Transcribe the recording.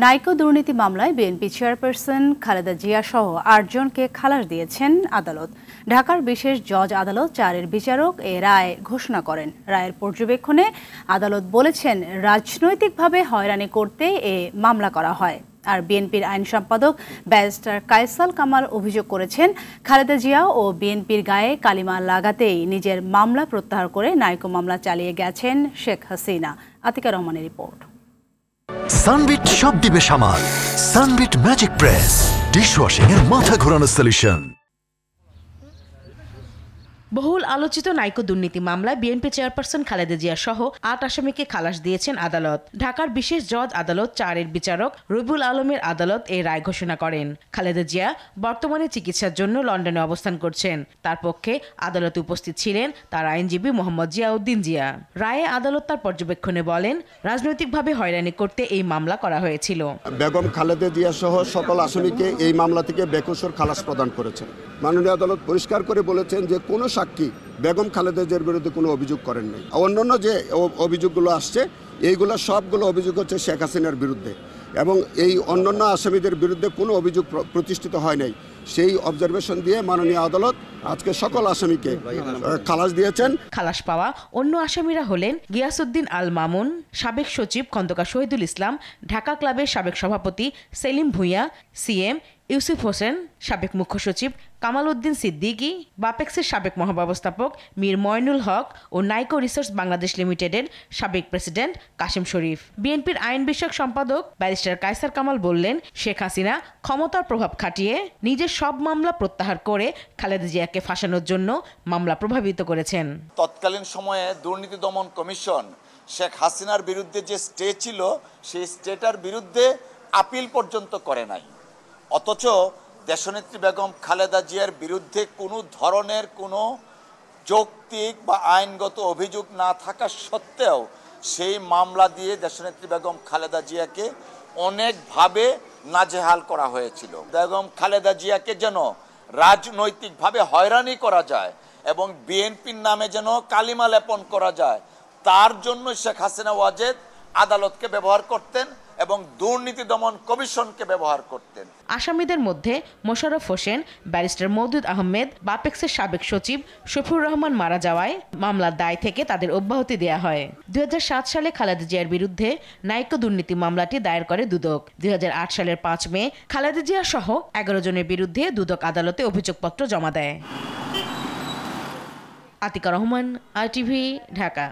নাইকো দুর্নীতি মামলায় BNP chairperson Khaleda Zia সহ ৮ জনকে খালাস দিয়েছেন আদালত। ঢাকার বিশেষ জজ আদালত 4-এর বিচারক এ রায় ঘোষণা করেন। রায়ের পর্যবেক্ষণে আদালত বলেছেন, রাজনৈতিকভাবে হয়রানি করতে এ মামলা করা হয়। আর বিএনপির আইন সম্পাদক ব্যারিস্টার কায়সাল কামাল অভিযোগ করেছেন, খালেদা জিয়া ও বিএনপির গায়ে কালিমা লাগাতেই নিজের মামলা প্রত্যাহার করে নাইকো মামলা চালিয়ে গেছেন শেখ হাসিনা। আতিকা রহমানের রিপোর্ট। সানবিট সব দিবে সামাল। সানবিট ম্যাজিক প্রেস ডিশওয়াশিং এর মাথা ঘোরানো সলিউশন। বহুল আলোচিত নাইকো দুর্নীতি মামলায় বিএনপি চেয়ারপারসন খালেদা জিয়া সহ ৮ আসামিকে খালাস দিয়েছেন আদালত। ঢাকার বিশেষ জজ আদালত 4-এর বিচারক রবিউল আলমের আদালত এই রায় ঘোষণা করেন। খালেদা জিয়া বর্তমানে চিকিৎসার জন্য লন্ডনে অবস্থান করছেন। তার পক্ষে আদালতে উপস্থিত ছিলেন তার আইনজীবী মোহাম্মদ জিয়াউদ্দিন জিয়া। রায়ে আদালত তার পর্যবেক্ষণে বলেন, রাজনৈতিকভাবে হয়রানি করতে এই মামলা করা হয়েছিল। বেগম খালেদা জিয়া সহ সকল আসামিকে এই মামলা থেকে বেকসুর খালাস প্রদান করেছেন। মাননীয় আদালত পরিষ্কার করে বলেছেন যে কোনো সাক্ষী বেগম খালেদা জিয়ার বিরুদ্ধে কোনো অভিযোগ করেন নাই। অন্যান্য যে অভিযোগগুলো আসছে এইগুলো সবগুলো অভিযোগ হচ্ছে শেখ হাসিনার বিরুদ্ধে, এবং এই অন্যান্য আসামিদের বিরুদ্ধে কোনো অভিযোগ প্রতিষ্ঠিত হয় নাই। সেই অবজারভেশন দিয়ে মাননীয় আদালত আজকে সকল আসামিকে খালাস দিয়েছেন। খালাস পাওয়া অন্য আসামিরা হলেন গিয়াসউদ্দিন আল মামুন, সাবেক সচিব খন্দকার শহীদুল ইসলাম, ঢাকা ক্লাবের সাবেক সভাপতি সেলিম ভুঁইয়া, সিএম ইউসুফ হোসেন, সাবেক মুখ্য সচিব কামাল উদ্দিন সিদ্দিকী, বাপেক্সের সাবেক মহাব্যবস্থাপক মীর ময়নুল হক ও নাইকো রিসার্চ বাংলাদেশ লিমিটেডের সাবেক প্রেসিডেন্ট কাশেম শরীফ। বিএনপির আইন বিষয়ক সম্পাদক ব্যারিস্টার কায়সার কামাল বললেন, শেখ হাসিনা ক্ষমতার প্রভাব খাটিয়ে নিজের সব মামলা প্রত্যাহার করে খালেদা জিয়াকে ফাঁসানোর জন্য মামলা প্রভাবিত করেছেন। তৎকালীন সময়ে দুর্নীতি দমন কমিশন শেখ হাসিনার বিরুদ্ধে যে স্টে ছিল সেই স্টেটার বিরুদ্ধে আপিল পর্যন্ত করে নাই। অথচ দেশনেত্রী বেগম খালেদা জিয়ার বিরুদ্ধে কোনো ধরনের কোনো যৌক্তিক বা আইনগত অভিযোগ না থাকা সত্ত্বেও সেই মামলা দিয়ে দেশনেত্রী বেগম খালেদা জিয়াকে অনেকভাবে নাজেহাল করা হয়েছিল। বেগম খালেদা জিয়াকে যেন রাজনৈতিকভাবে হয়রানি করা যায় এবং বিএনপির নামে যেন কালিমা লেপন করা যায়, তার জন্য শেখ হাসিনা ওয়াজেদ আদালতকে ব্যবহার করতেন এবং দুর্নীতি দমন কমিশনকে ব্যবহার করতেন। আসামিদের মধ্যে মোশাররফ হোসেন, ব্যারিস্টার মওদুদ আহমেদ, বাপেক্সের সাবেক সচিব শফিউর রহমান মারা যাওয়ায় মামলার দায় থেকে তাদের অব্যাহতি দেয়া হয়। 2007 সালে খালেদা জিয়ার বিরুদ্ধে নাইকো দুর্নীতি মামলাটি দায়ের করে দুদক। 2008 সালের 5 মে খালেদা জিয়া সহ 11 জনের বিরুদ্ধে দুদক আদালতে অভিযোগপত্র জমা দেয়। আতিকা রহমান, RTV, ঢাকা।